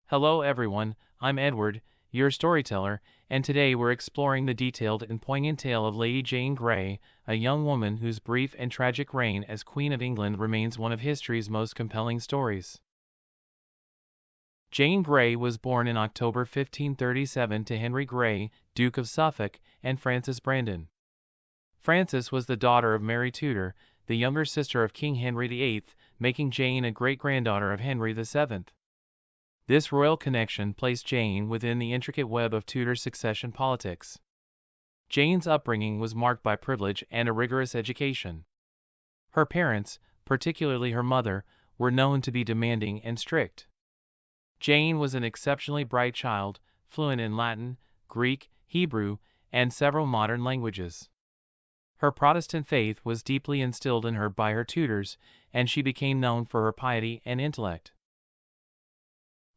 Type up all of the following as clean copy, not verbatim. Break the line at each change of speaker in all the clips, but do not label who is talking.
Hello everyone, I'm Edward, your storyteller, and today we're exploring the detailed and poignant tale of Lady Jane Grey, a young woman whose brief and tragic reign as Queen of England remains one of history's most compelling stories. Jane Grey was born in October 1537 to Henry Grey, Duke of Suffolk, and Frances Brandon. Frances was the daughter of Mary Tudor, the younger sister of King Henry VIII, making Jane a great-granddaughter of Henry VII. This royal connection placed Jane within the intricate web of Tudor succession politics. Jane's upbringing was marked by privilege and a rigorous education. Her parents, particularly her mother, were known to be demanding and strict. Jane was an exceptionally bright child, fluent in Latin, Greek, Hebrew, and several modern languages. Her Protestant faith was deeply instilled in her by her tutors, and she became known for her piety and intellect.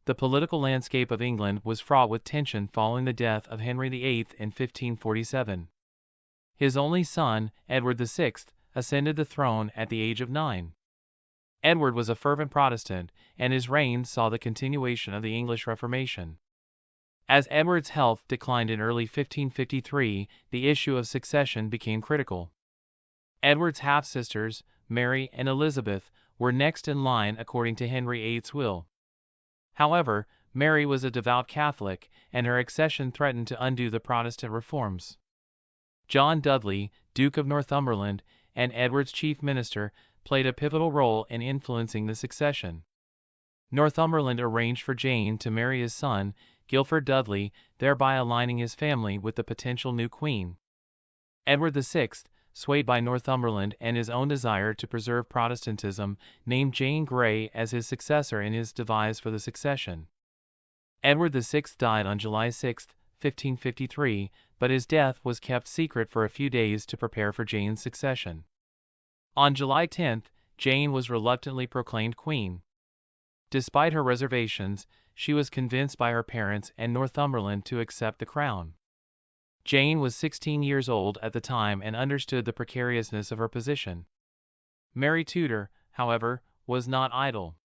The political landscape of England was fraught with tension following the death of Henry VIII in 1547. His only son, Edward VI, ascended the throne at the age of 9. Edward was a fervent Protestant, and his reign saw the continuation of the English Reformation. As Edward's health declined in early 1553, the issue of succession became critical. Edward's half-sisters, Mary and Elizabeth, were next in line according to Henry VIII's will. However, Mary was a devout Catholic, and her accession threatened to undo the Protestant reforms. John Dudley, Duke of Northumberland, and Edward's chief minister, played a pivotal role in influencing the succession. Northumberland arranged for Jane to marry his son, Guilford Dudley, thereby aligning his family with the potential new queen. Edward VI, swayed by Northumberland and his own desire to preserve Protestantism, named Jane Grey as his successor in his device for the succession. Edward VI died on July 6, 1553, but his death was kept secret for a few days to prepare for Jane's succession. On July 10, Jane was reluctantly proclaimed queen. Despite her reservations, she was convinced by her parents and Northumberland to accept the crown. Jane was 16 years old at the time and understood the precariousness of her position. Mary Tudor, however, was not idle.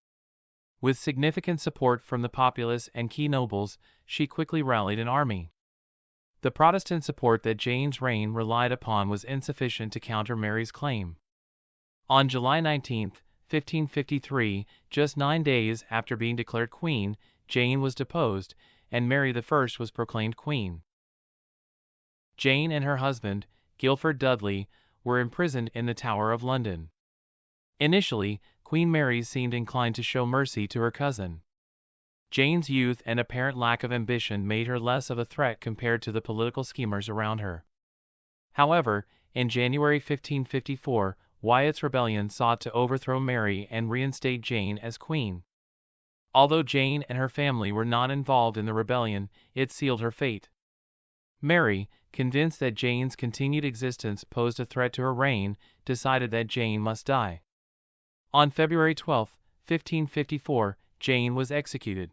With significant support from the populace and key nobles, she quickly rallied an army. The Protestant support that Jane's reign relied upon was insufficient to counter Mary's claim. On July 19, 1553, just 9 days after being declared queen, Jane was deposed, and Mary I was proclaimed queen. Jane and her husband, Guilford Dudley, were imprisoned in the Tower of London. Initially, Queen Mary seemed inclined to show mercy to her cousin. Jane's youth and apparent lack of ambition made her less of a threat compared to the political schemers around her. However, in January 1554, Wyatt's rebellion sought to overthrow Mary and reinstate Jane as queen. Although Jane and her family were not involved in the rebellion, it sealed her fate. Mary, convinced that Jane's continued existence posed a threat to her reign, decided that Jane must die. On February 12, 1554, Jane was executed.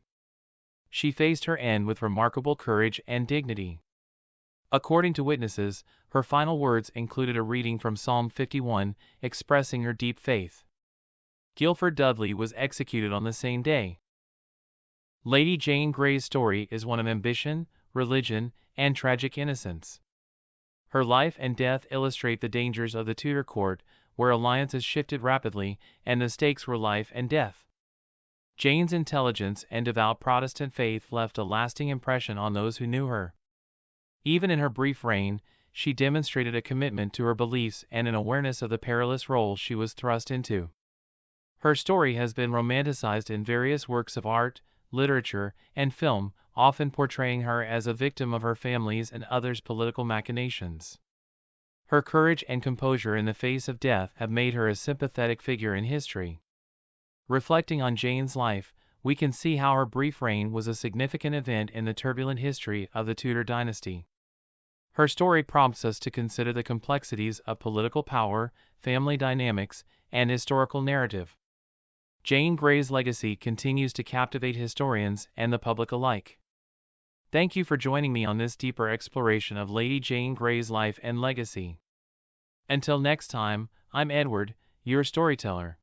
She faced her end with remarkable courage and dignity. According to witnesses, her final words included a reading from Psalm 51, expressing her deep faith. Guilford Dudley was executed on the same day. Lady Jane Grey's story is one of ambition, religion, and tragic innocence. Her life and death illustrate the dangers of the Tudor court, where alliances shifted rapidly, and the stakes were life and death. Jane's intelligence and devout Protestant faith left a lasting impression on those who knew her. Even in her brief reign, she demonstrated a commitment to her beliefs and an awareness of the perilous role she was thrust into. Her story has been romanticized in various works of art, literature, and film, often portraying her as a victim of her family's and others' political machinations. Her courage and composure in the face of death have made her a sympathetic figure in history. Reflecting on Jane's life, we can see how her brief reign was a significant event in the turbulent history of the Tudor dynasty. Her story prompts us to consider the complexities of political power, family dynamics, and historical narrative. Jane Grey's legacy continues to captivate historians and the public alike. Thank you for joining me on this deeper exploration of Lady Jane Grey's life and legacy. Until next time, I'm Edward, your storyteller.